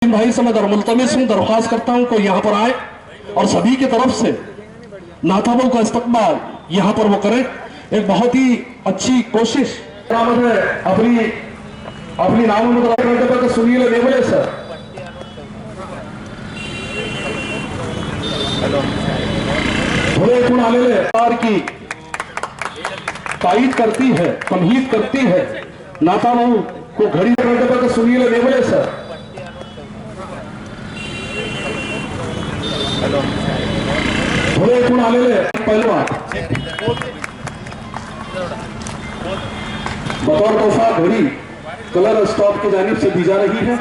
भाई से मैं मुल्तमिस हूं, दरख्वास्त करता हूं कि यहाँ पर आए और सभी की तरफ से नाथाबू का इस्तकबाल यहाँ पर वो करें। एक बहुत ही अच्छी कोशिश अपनी नामों में सुनील देवले सर थोड़े गुण आलेले की तायीद करती है, तमहीद करती है। नाथाबू को घड़ी का सुनील देवले सर थोड़े गुण आलेले पहलवान बतौर तोहफा घड़ी कलर स्टॉप की जानिब से दी जा रही है।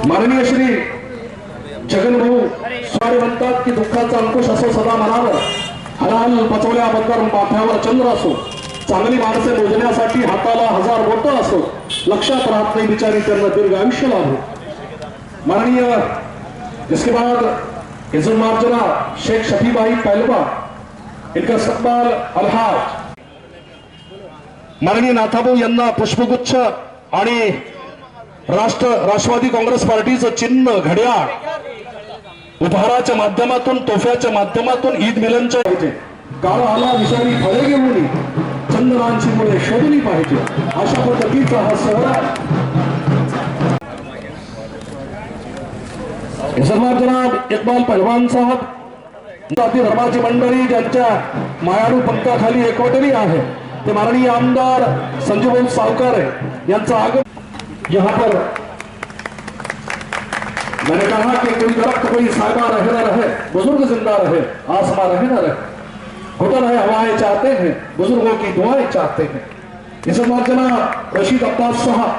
माननीय श्री जगन भाऊ स्वारी म्हणतात की दुःखाचा अंकुश असो सदा मनावर, हलाल पचवल्याबद्दल माथ्यावर चंद्र असो, चांगली माणसे मोजण्यासाठी हाताला 1000 बोटं असो, लक्षात राहत नाही बिचारी त्यांना दीर्घ आयुष्य लाभो। माननीय इसके बाद इज्जत मार्जना शेख शफी भाई पहलवान, इनका इस्तकबाल अलहाज माननीय नाथाभाऊ यांना पुष्पगुच्छ आणि राष्ट्रवादी काँग्रेस पार्टीचं चिन्ह घड्याळ उपहाराच्या माध्यमातून, तोफ्याच्या माध्यमातून ईद मिलनच्या गाळा आला विषारी फळे घेऊन चंदनांची मुळे शोधली पाहिजे, अशा पद्धतीचा हा सोहळा जनाब इकबाल पहलवान साहब, जाती धर्माची मंडळी ज्यांच्या मायाळू पंखाखाली एकवटली आहे ते माननीय आमदार संजूभाऊ सावकार यांचं आगमन यहाँ पर। मैंने कहा कि कोई दरख्त कोई साहिबा रहे न रहे, बुजुर्ग जिंदा रहे, आसमां रहे न रहे, घुटन है हवाएं चाहते हैं, बुजुर्गों की दुआएं चाहते हैं। इस मार्जना रशीद अब्बास साहब,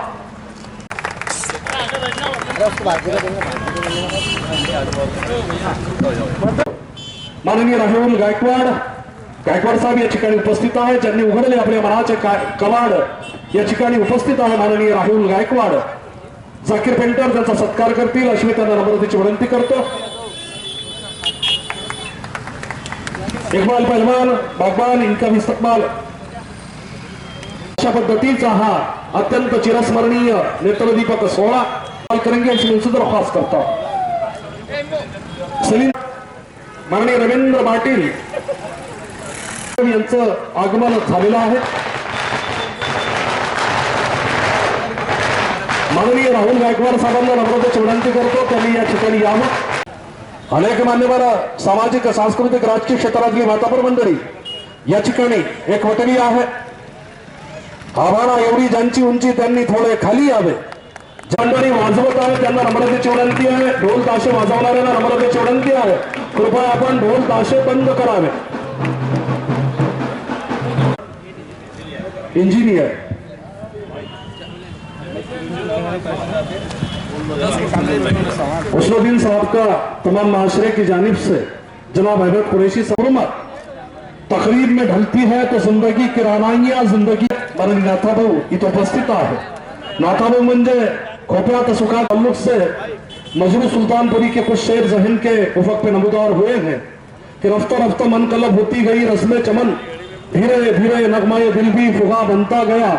माननीय राहुल गायकवाड साहेब या ठिकाणी उपस्थित आहे, ज्यांनी उघडले आपल्या मनाचे कवाड या ठिकाणी उपस्थित आहे। माननीय राहुल गायकवाड जाकीर पेंटर त्यांचा सत्कार करतील अशी मी त्यांना नम्रतेची विनंती करतो। इकबाल पहलवान बागबान इनका भी इस्तकबाल, अशा पद्धतीचा हा अत्यंत चिरस्मरणीय नेत्रदीपक सोहळा करेंगे अशी मी दरख्वास्त करतो। सलीम माननीय रवींद्र पाटील यांचं आगमन झालेलं आहे। माननीय राहुल गायकवाड साहेबांना नम्रतेची विनंती करतो त्यांनी या ठिकाणी यावं। अनेक मान्यवर सामाजिक सांस्कृतिक राजकीय क्षेत्रातली मातापर मंडळी या ठिकाणी एकवटली आहे। आभाळा एवढी ज्यांची उंची त्यांनी थोडे खाली यावे। मंडळी वाजवत आहे त्यांना नम्रतेची विनंती आहे, ढोल ताशे वाजवणाऱ्यांना नम्रतेची विनंती आहे, कृपया आपण ढोल ताशे बंद करावे। इंजीनियर उसलुद्दीन साहब का तमाम माशरे की जानिब से जनाब अहमद कुरैशी सरमत तकरीब में ढलती है तो जिंदगी की रानाइयां जिंदगी। माननीय नाथाभाऊ इथं उपस्थित आहे। नाथाभाऊ म्हणजे खोप्यात सुखा ताल्लुक से मजरू सुल्तानपुरी के कुछ शेर जहन के उफक पे नमूदार हुए हैं कि रफ्ता रफ्ता मन कलब होती गई रस्म चमन, धीरे धीरे नगमाए दिल भी फुगा बनता गया,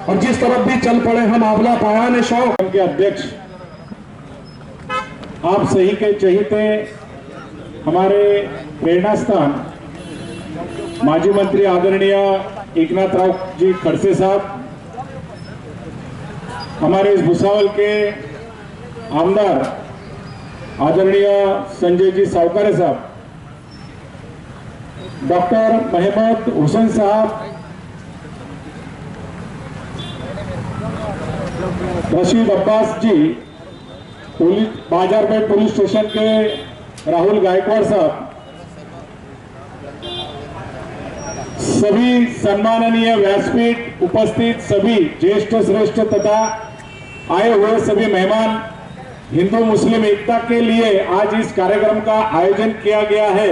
और जिस तरफ भी चल पड़े हम आबला पाया ने शौक। के अध्यक्ष आप सही के चहीते हमारे प्रेरणास्थान माजी मंत्री आदरणीय एकनाथराव जी खड़से साहब, हमारे इस भुसावल के आमदार आदरणीय संजय जी सावकारे साहब, डॉक्टर महमूद हुसैन साहब, रशीद अब्बास जी, पुलिस बाजारपेट पुलिस स्टेशन के राहुल गायकवाड़ साहब, सभी सम्माननीय व्यासपीठ उपस्थित सभी ज्येष्ठ श्रेष्ठ तथा आए हुए सभी मेहमान, हिंदू मुस्लिम एकता के लिए आज इस कार्यक्रम का आयोजन किया गया है।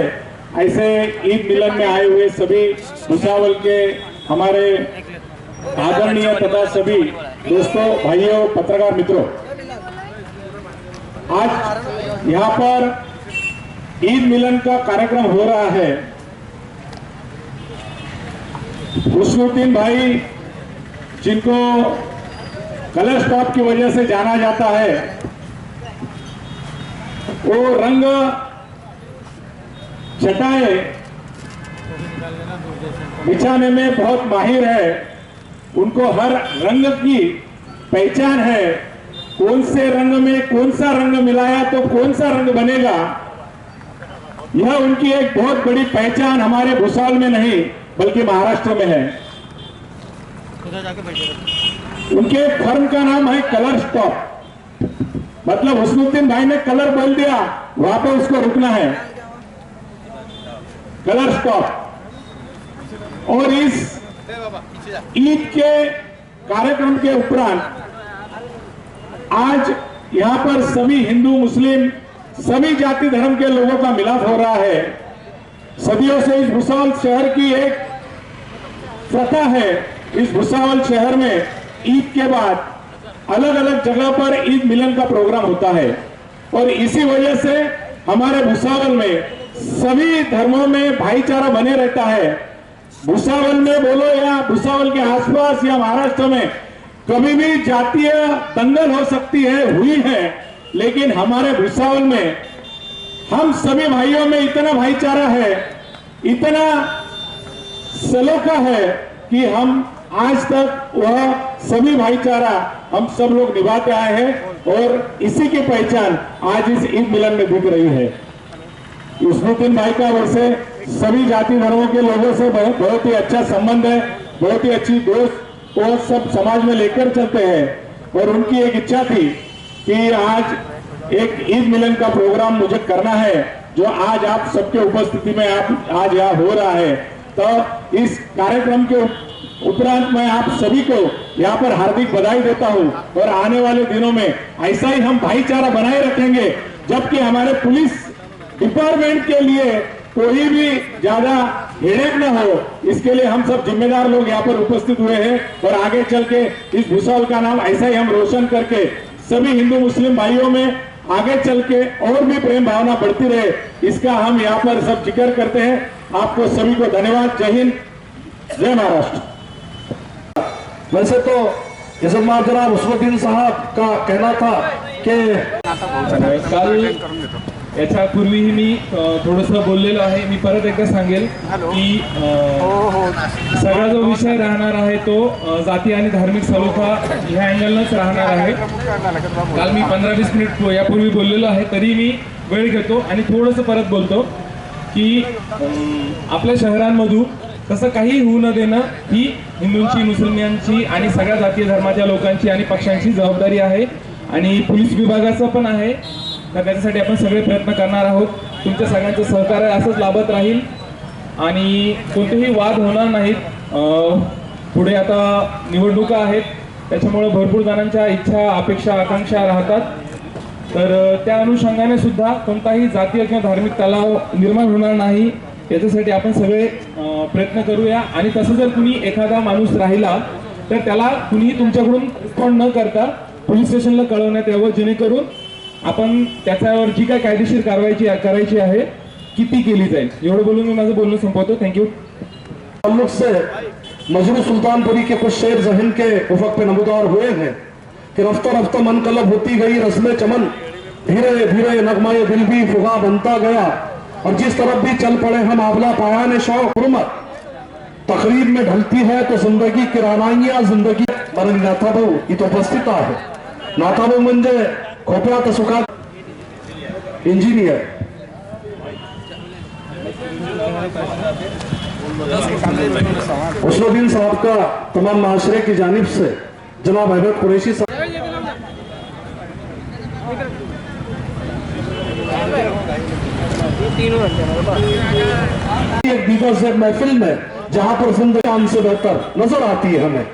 ऐसे ईद मिलन में आए हुए सभी भुसावल के हमारे आदरणीय तथा सभी दोस्तों, भाइयों, पत्रकार मित्रों, आज यहाँ पर ईद मिलन का कार्यक्रम हो रहा है। उसलुद्दीन भाई जिनको कलर स्टॉप की वजह से जाना जाता है, वो रंग चटाए बिछाने में बहुत माहिर है। उनको हर रंग की पहचान है, कौन से रंग में कौन सा रंग मिलाया तो कौन सा रंग बनेगा, यह उनकी एक बहुत बड़ी पहचान हमारे भुसावल में नहीं बल्कि महाराष्ट्र में है। उनके फर्म का नाम है कलर स्टॉप, मतलब हुस्नुद्दीन भाई ने कलर बोल दिया, वहां पे उसको रुकना है, कलर स्टॉप। और इस ईद के कार्यक्रम के उपरांत आज यहाँ पर सभी हिंदू मुस्लिम सभी जाति धर्म के लोगों का मिलाप हो रहा है। सदियों से इस भुसावल शहर की एक प्रथा है, इस भुसावल शहर में ईद के बाद अलग अलग जगह पर ईद मिलन का प्रोग्राम होता है। और इसी वजह से हमारे भुसावल में सभी धर्मों में भाईचारा बने रहता है। भुसावल में बोलो या भुसावल के आसपास या महाराष्ट्र में कभी भी जातीय दंगल हो सकती है, हुई है, लेकिन हमारे भुसावल में हम सभी भाइयों में इतना भाईचारा है, इतना सलोखा है कि हम आज तक वह सभी भाईचारा हम सब लोग निभाते आए हैं और इसी की पहचान आज इस ईद मिलन में दिख रही है। हुस्नुद्दीन भाई का वैसे सभी जाति धर्मों के लोगों से बहुत ही अच्छा संबंध है, बहुत ही अच्छी दोस्त वो सब समाज में लेकर चलते हैं। और उनकी एक इच्छा थी कि आज एक ईद मिलन का प्रोग्राम मुझे करना है, जो आज आप सबके उपस्थिति में आप आज यहाँ हो रहा है। तो इस कार्यक्रम के उपरांत मैं आप सभी को यहाँ पर हार्दिक बधाई देता हूँ और आने वाले दिनों में ऐसा ही हम भाईचारा बनाए रखेंगे, जबकि हमारे पुलिस डिपार्टमेंट के लिए कोई भी ज्यादा हेडेक न हो, इसके लिए हम सब जिम्मेदार लोग यहाँ पर उपस्थित हुए हैं। और आगे चल के इस भुसावल का नाम ऐसा ही हम रोशन करके सभी हिंदू मुस्लिम भाइयों में आगे चल के और भी प्रेम भावना बढ़ती रहे, इसका हम यहाँ पर सब जिक्र करते हैं। आपको सभी को धन्यवाद। जय हिंद, जय महाराष्ट्र। वैसे तो इज़्ज़तमाब जनाब हुस्नुद्दीन साहब का कहना था कि काल याच्यापूर्वीही मी थोडंसं बोललेलो आहे। मी परत एकदा सांगेल की सगळा जो विषय राहणार आहे तो जाती आणि धार्मिक सलोखा ह्या अँगलनंच राहणार आहे। काल मी 15-20 मिनिट यापूर्वी बोललेलो आहे, तरी मी वेळ घेतो आणि थोडंसं परत बोलतो की आपल्या शहरांमधून तसं काही होऊ न देणं ही हिंदूंची, मुस्लिमांची आणि सगळ्या जातीय धर्माच्या लोकांची आणि पक्षांची जबाबदारी आहे आणि पोलीस विभागाचं पण आहे। तर त्याच्यासाठी आपण सगळे प्रयत्न करणार आहोत। तुमच्या सगळ्यांचं सहकार्य असंच लाभत राहील आणि कोणतेही वाद होणार नाहीत। पुढे आता निवडणुका आहेत, त्याच्यामुळे भरपूर जणांच्या इच्छा, अपेक्षा, आकांक्षा राहतात, तर त्या अनुषंगाने सुद्धा कोणताही जातीय किंवा धार्मिक तणाव निर्माण होणार नाही याच्यासाठी आपण सगळे प्रयत्न करूया। आणि तसं जर कुणी एखादा माणूस राहिला तर त्याला कुणीही तुमच्याकडून रिस्पॉन्ड न करता पोलीस स्टेशनला कळवण्यात यावं, जेणेकरून आपण त्याच्यावर जी काय कायदेशीर कारवाई करायची आहे की ती केली जाईल। एवढं बोलून मी माझं बोलणं संपवतो। थँक्यू। ताल्लुक से मजरू सुल्तानपुरी के कुछ शेर जहन के उफक पे नमूदार हुए हैं कि रफ्ता रफ्ता मनकलब होती गई रस्म चमन, धीरे धीरे नगमाए दिल भी फुगा बनता गया, और जिस तरफ भी चल पड़े हम आबला पायान शौक हुर्मत, तकरीब में ढलती है तो जिंदगी की रानाइयां जिंदगी। कारण नाथाभाऊ इथं उपस्थित आहे। नाथाभाऊ म्हणजे खोप्यात सुखात इंजिनियर। हुस्नुद्दीन साहब का तमाम माशरे की जानिब से जनाब हैदर कुरैशी साहब एक दीपक महफिल में जहां पर जिंदगी से बेहतर नजर आती है हमें।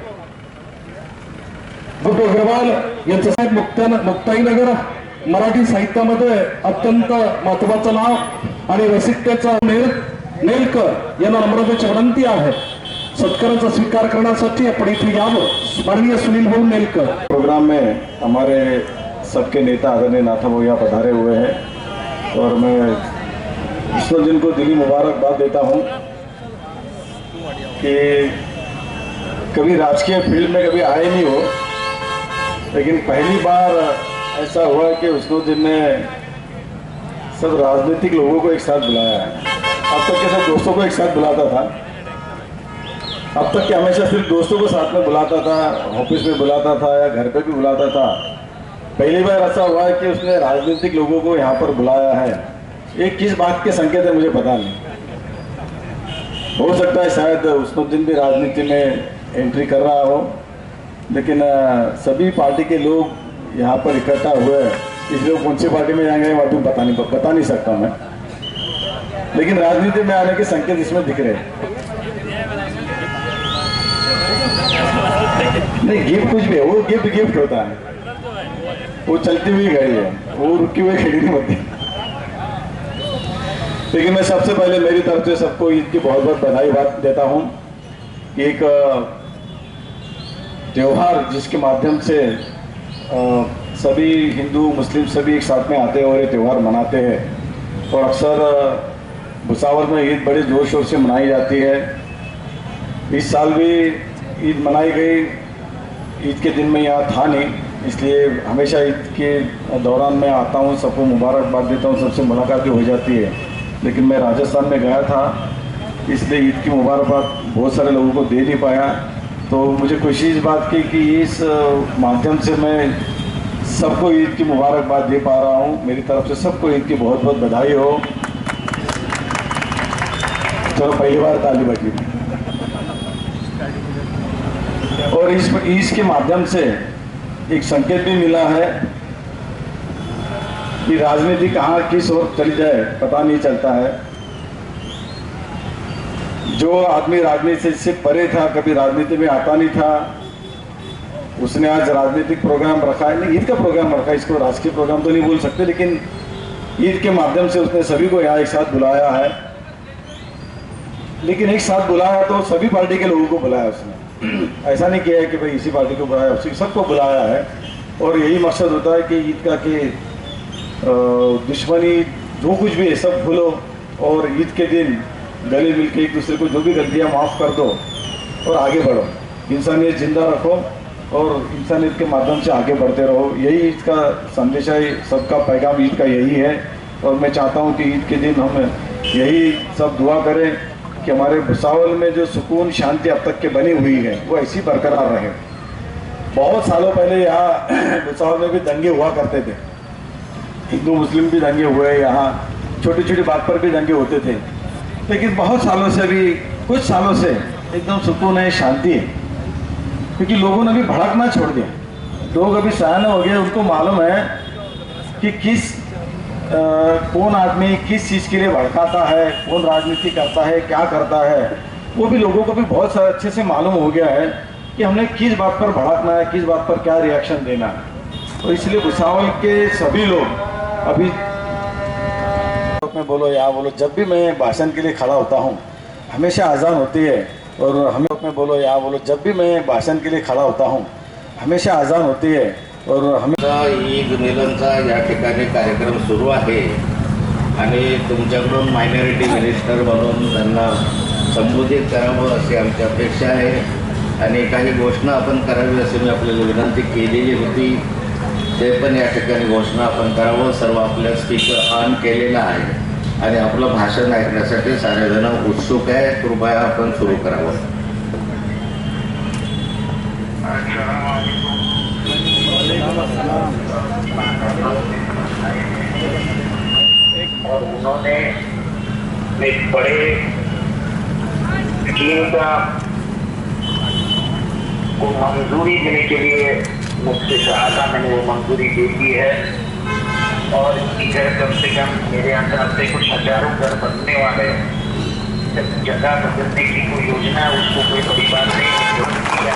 गुड्डू अग्रवाल यांचं साहेब मुक्ताईनगर मराठी साहित्यामध्ये अत्यंत महत्वाचं नाव आणि रसिकतेचा नेलकर यांना नम्रतेची विनंती आहे, सत्काराचा स्वीकार करण्यासाठी आपण इथे यावं। माननीय सुनील भाऊ नेलकर। प्रोग्राम में हमारे सबके नेता आदरणीय नाथाभाऊ यहाँ पधारे हुए हैं और मैं हुस्नुद्दीन को दिली मुबारकबाद देता हूँ कि कभी राजकीय फील्ड में कभी आए नहीं हो, लेकिन पहली बार ऐसा हुआ कि उसनुद्दीन ने सब राजनीतिक लोगों को एक साथ बुलाया है। अब तक के सब दोस्तों को एक साथ बुलाता था, अब तक के हमेशा सिर्फ दोस्तों को साथ में बुलाता था, ऑफिस में बुलाता था या घर पे भी बुलाता था। पहली बार ऐसा हुआ है कि उसने राजनीतिक लोगों को यहाँ पर बुलाया है। ये किस बात के संकेत है मुझे पता नहीं। हो सकता है शायद उसनुद्दीन भी राजनीति में एंट्री कर रहा हो, लेकिन सभी पार्टी के लोग यहाँ पर इकट्ठा हुए हैं, इसलिए कौन सी पार्टी में जाएंगे वो अभी बता नहीं सकता मैं, लेकिन राजनीति में आने के संकेत इसमें दिख रहे हैं। नहीं, गिफ्ट कुछ भी है, वो गिफ्ट होता है, वो चलती हुई गाड़ी है, वो रुकी हुई खड़ी नहीं होती। लेकिन मैं सबसे पहले मेरी तरफ से सबको ईद की बहुत बहुत बधाई देता हूँ कि एक त्योहार जिसके माध्यम से सभी हिंदू मुस्लिम सभी एक साथ में आते हैं और ये त्यौहार मनाते हैं। और अक्सर भुसावल में ईद बड़े जोर शोर से मनाई जाती है। इस साल भी ईद मनाई गई, ईद के दिन में यहाँ था नहीं, इसलिए हमेशा ईद के दौरान मैं आता हूँ, सबको मुबारकबाद देता हूँ, सबसे मुलाकात भी हो जाती है। लेकिन मैं राजस्थान में गया था, इसलिए ईद की मुबारकबाद बहुत सारे लोगों को दे नहीं पाया। तो मुझे खुशी इस बात की कि इस माध्यम से मैं सबको ईद की मुबारकबाद दे पा रहा हूँ। मेरी तरफ से सबको ईद की बहुत बहुत बधाई हो। चलो पहली बार ताली बजी। और इस के माध्यम से एक संकेत भी मिला है कि राजनीति कहाँ किस ओर चली जाए पता नहीं चलता है। जो आदमी राजनीति से परे था, कभी राजनीति में आता नहीं था, उसने आज राजनीतिक प्रोग्राम रखा है, नहीं ईद का प्रोग्राम रखा है, इसको राजकीय प्रोग्राम तो नहीं बोल सकते, लेकिन ईद के माध्यम से उसने सभी को यहाँ एक साथ बुलाया है। लेकिन एक साथ बुलाया तो सभी पार्टी के लोगों को बुलाया उसने, ऐसा नहीं किया है कि भाई इसी पार्टी को बुलाया, उसी सबको बुलाया है। और यही मकसद होता है कि ईद का कि दुश्मनी जो कुछ भी है सब भूलो और ईद के दिन गले मिल के एक दूसरे को जो भी गलतियाँ माफ़ कर दो और आगे बढ़ो, इंसानियत जिंदा रखो और इंसानियत के माध्यम से आगे बढ़ते रहो। यही ईद का संदेश है, सबका पैगाम ईद का यही है। और मैं चाहता हूँ कि ईद के दिन हम यही सब दुआ करें कि हमारे भुसावल में जो सुकून शांति अब तक के बनी हुई है वो ऐसी बरकरार रहे। बहुत सालों पहले यहाँ भुसावल में भी दंगे हुआ करते थे, हिंदू मुस्लिम भी दंगे हुए, यहाँ छोटी छोटी बात पर भी दंगे होते थे, लेकिन बहुत सालों से भी कुछ सालों से एकदम सुकून है, शांति है, क्योंकि लोगों ने भी भड़कना छोड़ दिया। लोग अभी सयाने हो गए, उनको मालूम है कि कौन आदमी किस चीज़ के लिए भड़काता है, कौन राजनीति करता है, क्या करता है, वो भी लोगों को भी बहुत सारा अच्छे से मालूम हो गया है कि हमने किस बात पर भड़कना है, किस बात पर क्या रिएक्शन देना है। तो इसलिए भुसावल के सभी लोग अभी में बोलो या बोलो, जब भी मैं भाषण के लिए खड़ा होता हूँ हमेशा अजान होती है और हमें में बोलो या बोलो, जब भी मैं भाषण के लिए खड़ा होता हूँ हमेशा अजान होती है और हमें ईद मिलनचा या ठिकाणी कार्यक्रम सुरू आहे आणि तुमच्याकडून मायनॉरिटी मिनिस्टर म्हणून त्यांना संबोधित करावं अशी आमची अपेक्षा आहे आणि काही घोषणा आपण करावी अशी मी आपल्याला विनंती केलेली होती। ते पण या ठिकाणी घोषणा आपण करावं। सर्व आपल्या स्पीकर ऑन केलेला आहे आणि आपलं भाषण ऐकण्यासाठी सारेजण उत्सुक आहे। कृपया आपण सुरू करावं। और उन्होंने एक बड़े स्कीम को मंजूरी देने के लिए मुझसे कहा था, मैंने वो मंजूरी दे दी है और इनकी घर कम से कम मेरे अंदाज से कुछ हजारों घर बनने वाले। जगह बदलने की कोई योजना है, उसको कोई बड़ी बात नहीं है।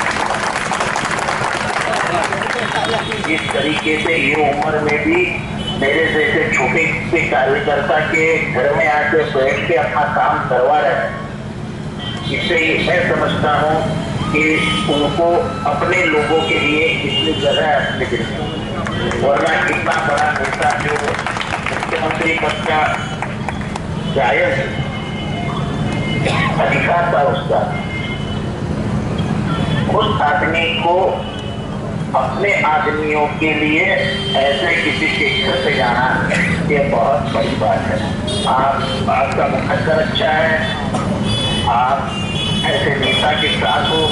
इस तरीके से ये उम्र में भी मेरे जैसे छोटे से कार्यकर्ता के घर में आके बैठ के अपना काम करवा रहे हैं, इससे मैं समझता हूँ कि उनको अपने लोगों के लिए इतनी जगह अपने के लिए, वरना इतना बड़ा नेता जो मुख्यमंत्री पद का जायज अधिकार था उसका, उस आदमी को अपने आदमियों के लिए ऐसे किसी के घर पे जाना, ये बहुत बड़ी बात है। आपका मुकद्दर अच्छा है, आप ऐसे नेता के साथ हो,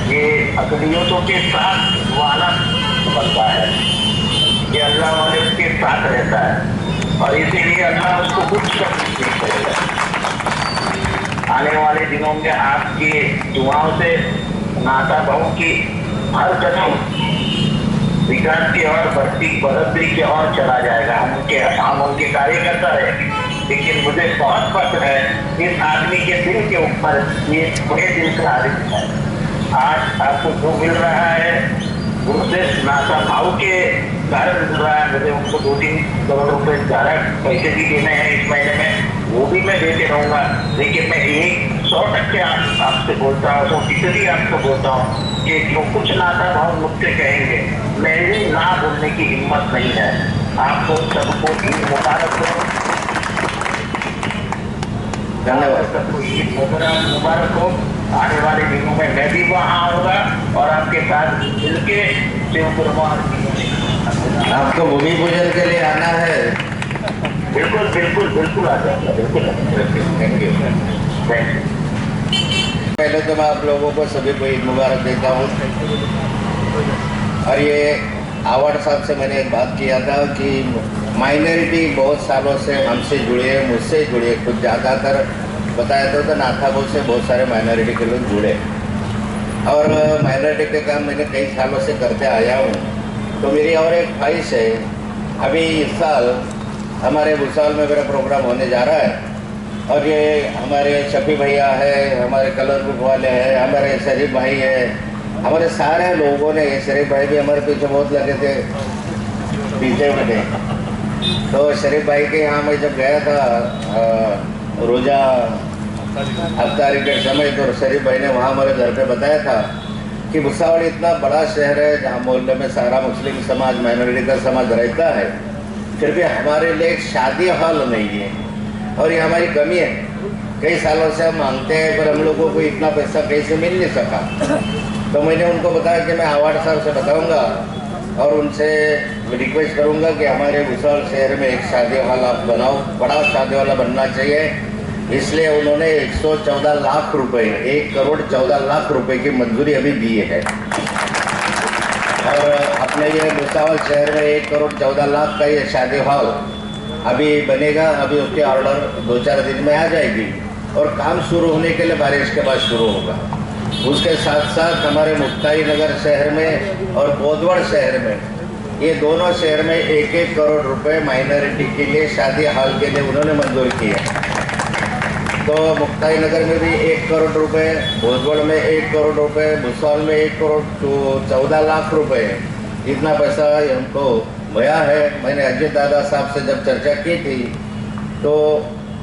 ये अकलियतों के साथ वाला बनता है, ये अल्लाह वाले उसके साथ रहता है और इसीलिए अल्लाह उसको कुछ नहीं करेगा। आने वाले दिनों में आपकी दुआओं से नाता बहू की हर कदम विकास की ओर बढ़ोतरी की ओर चला जाएगा। हम उनके कार्यकर्ता है, लेकिन मुझे बहुत फख्र है इस आदमी के दिल के ऊपर, ये बड़े दिल का आदमी है। आज आपको जो मिल रहा है उनसे नाता भाव के कारण मिल रहा है। मुझे उनको 2-3 करोड़ रुपए डायरेक्ट पैसे भी देने हैं इस महीने में, वो भी मैं देते रहूंगा। लेकिन मैं 100% आपसे बोलता हूँ, 100% आपको बोलता हूँ कि जो कुछ नाता भाव मुझसे कहेंगे, मेरी ना बोलने की हिम्मत नहीं है। आपको सबको ईद मुबारक हो, धन्यवाद। सबको ईद मुबारक हो। आने वाले दिनों में मैं भी वहाँ आऊंगा और आपके साथ मिलके शिव कुर्बान। आपको भूमि पूजन के लिए आना है? बिल्कुल बिल्कुल बिल्कुल आ जाएगा, बिल्कुल। Thank you. पहले तो मैं आप लोगों को सभी को ईद मुबारक देता हूँ। और ये आवाड़ साहब से मैंने एक बात किया था कि माइनॉरिटी बहुत सालों से हमसे जुड़े, मुझसे जुड़े, कुछ ज़्यादातर बताया तो नाथा बोल से बहुत सारे माइनॉरिटी के लोग जुड़े और माइनॉरिटी के काम मैंने कई सालों से करते आया हूँ। तो मेरी और एक ख्वाहिश है, अभी इस साल हमारे भूसावल में मेरा प्रोग्राम होने जा रहा है और ये हमारे शफी भैया है, हमारे कलर बुक वाले हैं, हमारे शरीफ भाई है, हमारे सारे लोगों ने, शरीफ भाई भी हमारे पीछे बहुत लगे थे, पीछे उठे। तो शरीफ भाई के यहाँ मैं जब गया था रोजा अफ्तारी के समय, तो शरीफ भाई ने वहाँ हमारे घर पे बताया था कि भूसावल इतना बड़ा शहर है जहाँ मोहल्ले में सारा मुस्लिम समाज, माइनॉरिटी का समाज रहता है, फिर भी हमारे लिए एक शादी हॉल नहीं है और ये हमारी कमी है। कई सालों से हम मांगते हैं पर हम लोगों को इतना पैसा कैसे मिल नहीं सका। तो मैंने उनको बताया कि मैं आवाड़ साहब से बताऊंगा और उनसे रिक्वेस्ट करूंगा कि हमारे भूसावल शहर में एक शादी हॉल आप बनाओ, बड़ा शादी वाला बनना चाहिए। इसलिए उन्होंने 114 लाख रुपए, 1,14,00,000 रुपए की मंजूरी अभी दी है और अपने ये भूसावल शहर में 1,14,00,000 का ये शादी हॉल अभी बनेगा। अभी उसके ऑर्डर 2-4 दिन में आ जाएगी और काम शुरू होने के लिए बारिश के बाद शुरू होगा। उसके साथ साथ हमारे मुक्ताई नगर शहर में और बोधवड़ शहर में, ये दोनों शहर में 1-1 करोड़ रुपए माइनॉरिटी के लिए शादी हॉल के लिए उन्होंने मंजूर किया। तो मुक्ताई नगर में भी 1 करोड़ रुपए, भोजपुर में 1 करोड़ रुपए, भूसावल में 1,14,00,000 रुपए, इतना पैसा हमको भया है। मैंने अजय दादा साहब से जब चर्चा की थी तो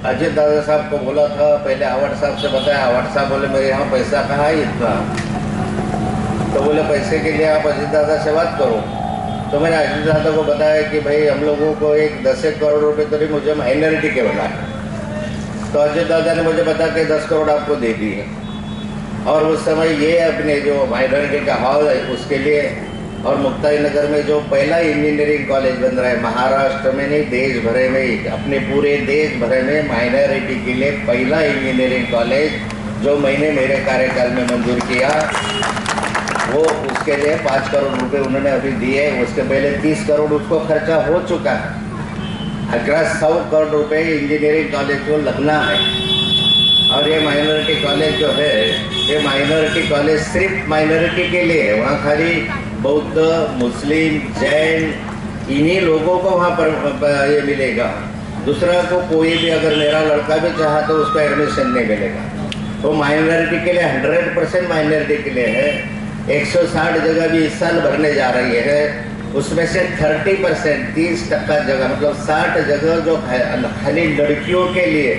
अजय दादा साहब को बोला था, पहले आवाड़ साहब से बताया, आवाड़ साहब बोले मेरे यहाँ पैसा कहाँ है इतना। तो बोले पैसे के लिए आप अजय दादा से बात करो। तो मैंने अजय दादा को बताया कि भाई हम लोगों को एक 10 करोड़ रुपए तो मुझे माइनॉरिटी के बनाए। तो अजय दादा ने मुझे बता के 10 करोड़ आपको दे दिए और उस समय ये अपने जो माइनॉरिटी का हॉल है उसके लिए, और मुक्ताई नगर में जो पहला इंजीनियरिंग कॉलेज बन रहा है महाराष्ट्र में नहीं देश भर में ही, अपने पूरे देश भर में माइनॉरिटी के लिए पहला इंजीनियरिंग कॉलेज जो मैंने मेरे कार्यकाल में मंजूर किया, वो उसके लिए 5 करोड़ रुपए उन्होंने अभी दिए। उसके पहले 30 करोड़ उसको खर्चा हो चुका है। अगर 100 करोड़ रुपए इंजीनियरिंग कॉलेज को लगना है और ये माइनॉरिटी कॉलेज जो है, ये माइनॉरिटी कॉलेज सिर्फ माइनॉरिटी के लिए है। वहाँ खाली बौद्ध, मुस्लिम, जैन, इन्हीं लोगों को वहाँ पर ये मिलेगा। दूसरा को कोई भी अगर मेरा लड़का भी चाहा तो उसको एडमिशन नहीं मिलेगा। तो माइनॉरिटी के लिए 100% माइनॉरिटी के लिए है। 160 जगह भी इस साल भरने जा रही है, उसमें से 30%, 30% जगह, मतलब 60 जगह जो खाली लड़कियों के लिए,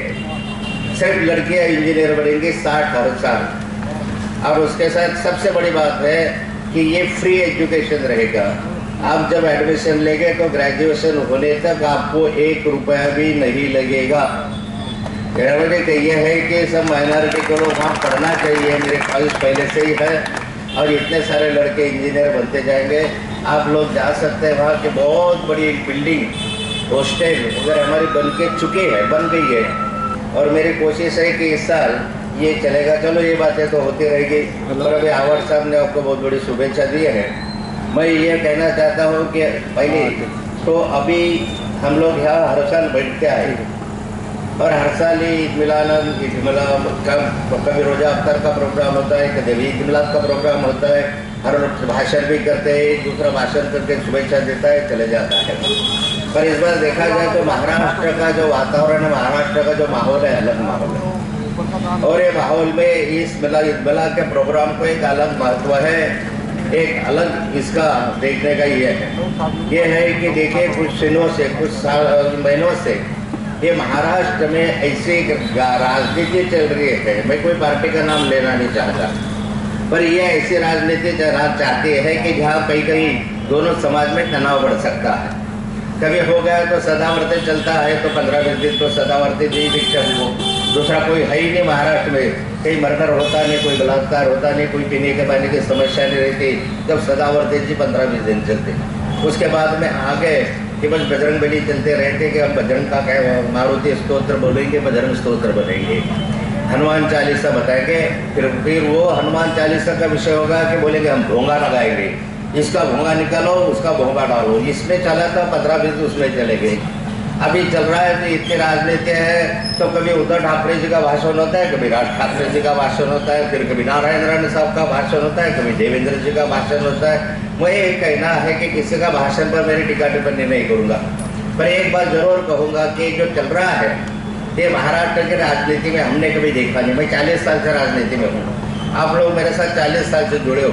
सिर्फ लड़कियां इंजीनियर बनेंगी 60 हर साल। और उसके साथ सबसे बड़ी बात है कि ये फ्री एजुकेशन रहेगा। आप जब एडमिशन लेंगे तो ग्रेजुएशन होने तक आपको 1 रुपया भी नहीं लगेगा। मेरा वजह तो ये है कि सब माइनॉरिटी को लोग वहाँ पढ़ना चाहिए, मेरे ख्वाहिश पहले से ही है। और इतने सारे लड़के इंजीनियर बनते जाएंगे। आप लोग जा सकते हैं वहाँ की बहुत बड़ी बिल्डिंग हॉस्टल उधर हमारी बन गई है। और मेरी कोशिश है कि इस साल ये चलेगा। चलो ये बातें तो होती रहेगी, पर अभी आवर साहब ने आपको बहुत बड़ी शुभेच्छा दी है। मैं ये कहना चाहता हूँ कि पहले तो अभी हम लोग यहाँ हर साल बैठते आए और हर साल ही ईद मिलाद का कभी रोजा अफ्तार का प्रोग्राम होता है, कभी ईद मिलाद का प्रोग्राम होता है। हर भाषण भी करते हैं, दूसरा भाषण करके शुभेच्छा देता है, चले जाता है। पर इस बार देखा जाए तो महाराष्ट्र का जो वातावरण है, महाराष्ट्र का जो माहौल है, अलग माहौल है। और ये माहौल में इस ईद मिलाद के प्रोग्राम को एक अलग महत्व है, एक अलग इसका देखने का ये है कि देखिए कुछ दिनों से, कुछ महीनों से ये महाराष्ट्र में ऐसी राजनीति चल रही है। मैं कोई पार्टी का नाम लेना नहीं चाहता, पर ये ऐसी राजनीति चलना चाहती है कि जहाँ कहीं कहीं दोनों समाज में तनाव बढ़ सकता है। कभी हो गया तो सदावर्ती चलता है, तो 15-20 दिन तो सदावर्ती जी दिखते हो, दूसरा कोई है ही नहीं महाराष्ट्र में। कहीं मर्डर होता नहीं, कोई बलात्कार होता नहीं, कोई पीने के पानी की समस्या नहीं रहती, जब सदावर्ती जी 15-20 दिन चलते। उसके बाद में आगे कि बस बजरंग बली चलते रहते कि हम बजरंग का क्या मारुति स्तोत्र बोलेंगे, बजरंग स्तोत्र बनेंगे, हनुमान चालीसा बताएंगे। फिर वो हनुमान चालीसा का विषय होगा कि बोलेंगे हम भोंगा लगाएंगे, इसका भोंगा निकालो, उसका भोंगा डालो। इसमें चला था 15-20 उसमें चले गए। अभी चल रहा है तो इतनी राजनीति है, तो कभी उद्धव ठाकरे जी का भाषण होता है, कभी राज ठाकरे जी का भाषण होता है, फिर कभी नारायण राणे साहब का भाषण होता है, कभी देवेंद्र जी का भाषण होता है। मुझे ये कहना है कि किसी का भाषण पर मेरी टीका टिप्पणी नहीं करूँगा, पर एक बात जरूर कहूँगा कि जो चल रहा है ये महाराष्ट्र की राजनीति में हमने कभी देखा नहीं। मैं 40 साल से राजनीति में हूँ, आप लोग मेरे साथ 40 साल से जुड़े हो,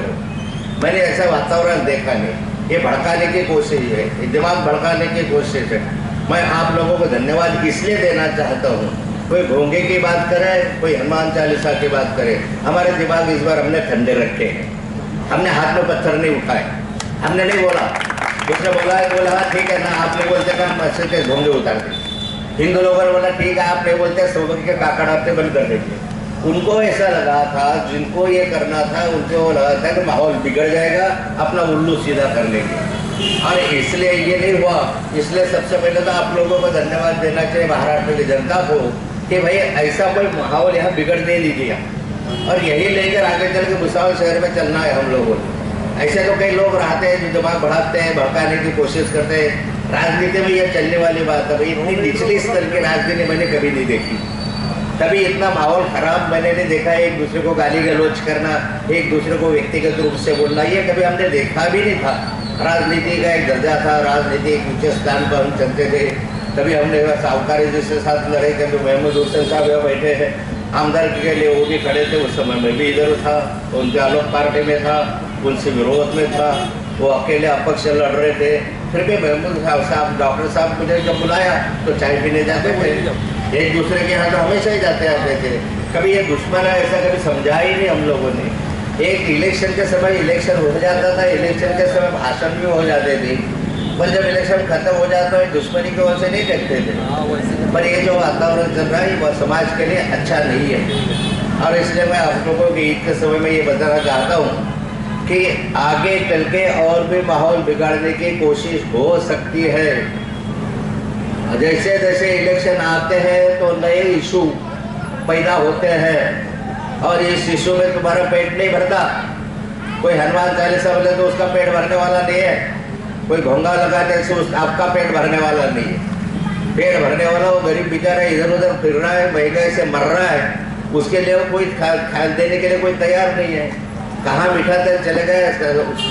मैंने ऐसा वातावरण देखा नहीं। ये भड़काने की कोशिश है, ये दिमाग भड़काने की कोशिश है। मैं आप लोगों को धन्यवाद इसलिए देना चाहता हूँ, कोई भोंगे की बात करे, कोई हनुमान चालीसा की बात करे, हमारे दिमाग इस बार हमने ठंडे रखे हैं। हमने हाथ में पत्थर नहीं उठाए, हमने नहीं बोला, दूसरे बोला हाँ ठीक है ना, आप नहीं बोलते का मस्जिद के भोंगे उतार दे। हिंदू लोगों ने बोला ठीक है, आप नहीं बोलते सौभाग्य के काकड़ आपने बंद कर देंगे। उनको ऐसा लगा था, जिनको ये करना था उनको लगा था कि माहौल बिगड़ जाएगा, अपना उल्लू सीधा कर लेंगे, और इसलिए ये नहीं हुआ। इसलिए सबसे पहले तो आप लोगों को धन्यवाद देना चाहिए महाराष्ट्र की जनता को कि भाई ऐसा कोई माहौल यहाँ बिगड़ने नहीं दिया, और यही लेकर आगे चल के भुसावल शहर में चलना है हम लोगों को। ऐसे तो कई लोग रहते हैं जो दिमाग बढ़ाते हैं, भड़काने की कोशिश करते हैं। राजनीति में यह चलने वाली बात है, भाई इतनी निचली स्तर की राजनीति मैंने कभी नहीं देखी, कभी इतना माहौल खराब मैंने नहीं देखा। एक दूसरे को गाली गलौज करना, एक दूसरे को व्यक्तिगत रूप से बोलना, ये कभी हमने देखा भी नहीं था। राजनीति का एक दर्जा था, राजनीति एक ऊंचे स्थान पर हम चलते थे। कभी हमने साहूकारी जी से साथ लड़े, कभी महमूद हुसैन साहब यहाँ बैठे हैं आमदार के लिए, वो भी खड़े थे। उस समय मैं भी इधर था, उनके आलोक पार्टी में था, उनसे विरोध में था, वो अकेले अपक्ष लड़ रहे थे। फिर भी महमूद साहब, डॉक्टर साहब मुझे जब बुलाया तो चाय पीने जाते थे, एक दूसरे के यहाँ तो हमेशा ही जाते आते थे। कभी ये दुश्मन है ऐसा कभी समझा ही नहीं हम लोगों ने। एक इलेक्शन के समय इलेक्शन हो जाता था, इलेक्शन के समय भाषण भी हो जाते थे, पर जब इलेक्शन खत्म हो जाता है दुश्मनी की ओर से नहीं देखते थे। पर ये जो वातावरण चल रहा है वो समाज के लिए अच्छा नहीं है, और इसलिए मैं आप लोगों को ईद के समय में ये बताना चाहता हूँ कि आगे चल के और भी माहौल बिगाड़ने की कोशिश हो सकती है। जैसे जैसे इलेक्शन आते हैं तो नए इशू पैदा होते हैं, और इस इशू में तुम्हारा पेट नहीं भरता। कोई हनुमान चालीसा बोले तो उसका पेट भरने वाला नहीं है, कोई भोंगा लगाने से आपका पेट भरने वाला नहीं है। पेट भरने वाला वो गरीब बेचारा इधर उधर फिर रहा है, महंगाई से मर रहा है, उसके लिए कोई ख्याल देने के लिए कोई तैयार नहीं है। कहाँ मीठा तेल चले गए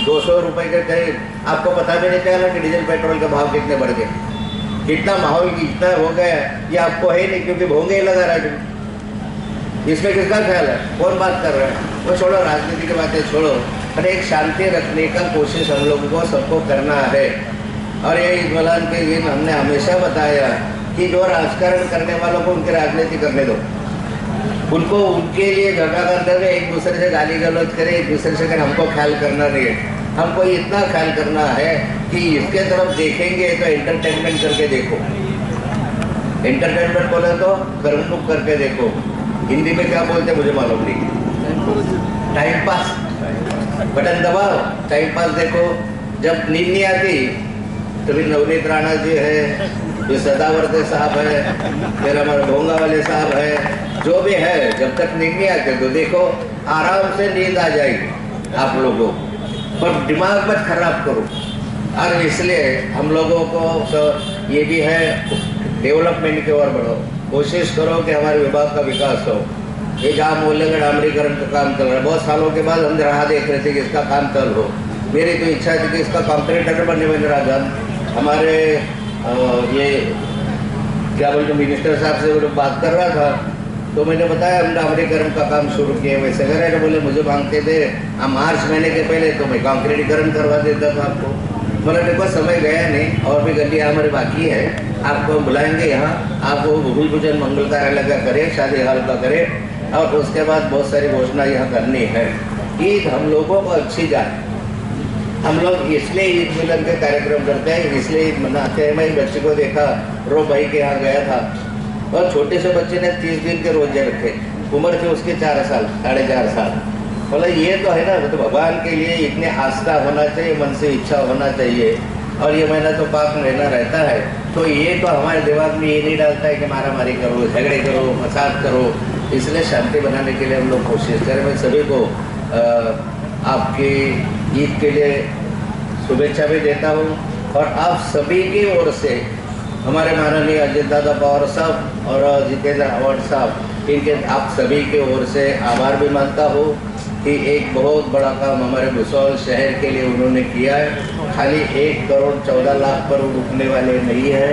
200 रुपए के करीब, आपको पता भी नहीं चला कि डीजल पेट्रोल के भाव कितने बढ़ गए, कितना माहौल इतना हो गया ये आपको है नहीं, क्योंकि भोंगे ही लगा रहा है। इसमें किसका ख्याल है, कौन बात कर रहा है, वो छोड़ो, राजनीति की बातें छोड़ो, पर एक शांति रखने का कोशिश हम लोगों को सबको करना है। और ये ईद मिलाद के दिन हमने हमेशा बताया कि जो राजकारण करने वालों को उनकी राजनीति करने दो, उनको उनके लिए झगड़ा करते हुए एक दूसरे से गाली गलौज करे, एक दूसरे से हमको ख्याल करना नहीं है। हमको इतना ख्याल करना है कि इसके तरफ देखेंगे तो एंटरटेनमेंट करके देखो, एंटरटेनमेंट बोले तो कर्ममुख करके देखो, हिंदी में क्या बोलते मुझे मालूम नहीं, टाइम पास बटन दबाओ, टाइम पास देखो। जब नींद नहीं आती तो फिर नवनीत राणा जी है, फिर सदावर्ते साहब है, फिर हमारे भोंगा वाले साहब है, जो भी है, जब तक नींद नहीं आते तो देखो आराम से नींद आ जाएगी आप लोगों को, पर दिमाग मत खराब करो। और इसलिए हम लोगों को ये भी है, डेवलपमेंट की ओर बढ़ो, कोशिश करो कि हमारे विभाग का विकास हो। ये जहाँ मोहल्ले का डामरीकरण का काम चल रहा है, बहुत सालों के बाद हम राह देख रहे थे कि इसका काम चल हो। मेरी तो इच्छा थी कि इसका कॉन्ट्रैक्टर बनने में राजन हमारे ये क्या बोलते मिनिस्टर साहब से बात कर रहा था, तो मैंने बताया हम डामरीकरण का काम शुरू किए। वैसे कर रहे बोले मुझे मांगते थे मार्च महीने के पहले तो मैं कॉन्क्रीटीकरण करवा देता था आपको। बोला देखो समय गया नहीं, और भी गलियाँ हमारे बाकी है, आपको बुलाएंगे यहाँ, आपको भूमि पूजन मंगल कार्यालय का करें, शादी हाल का करें, और उसके बाद बहुत सारी घोषणा यहाँ करनी है। ईद हम लोगों को अच्छी जाए, हम लोग इसलिए ईद मिलन के कार्यक्रम करते हैं, इसलिए ईद मनाते हैं। मैं एक बच्चे को देखा, रो भाई के यहाँ गया था, और छोटे से बच्चे ने 30 दिन के रोजे रखे, उम्र थी उसके 4 साल 4.5 साल। बोला ये तो है ना, तो भगवान के लिए इतने आस्था होना चाहिए, मन से इच्छा होना चाहिए, और ये महीना तो पाक रहना रहता है। तो ये तो हमारे दिमाग में ये नहीं डालता है कि मारा मारी करो, झगड़े करो, फसाद करो। इसलिए शांति बनाने के लिए हम लोग कोशिश करें। मैं सभी को आपकी ईद के लिए शुभेच्छा भी देता हूँ, और आप सभी की ओर से हमारे माननीय अजित दादा पवार साहब और जितेंद्र आव्हाड साहब, इनके आप सभी के ओर से आभार भी मानता हूँ कि एक बहुत बड़ा काम हमारे भुसौल शहर के लिए उन्होंने किया है। खाली 1 करोड़ 14 लाख पर रुकने वाले नहीं है।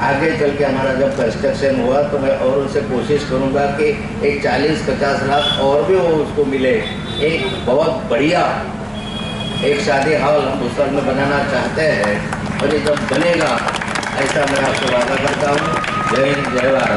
आगे चल के हमारा जब कंस्ट्रक्शन हुआ तो मैं और उनसे कोशिश करूंगा कि एक 40-50 लाख और भी वो उसको मिले। एक बहुत बढ़िया एक शादी हॉल हम भुसौल में बनाना चाहते हैं, और ये जब बनेगा ऐसा मैं आपसे वादा करता हूँ। जय हिंद, जय भारत।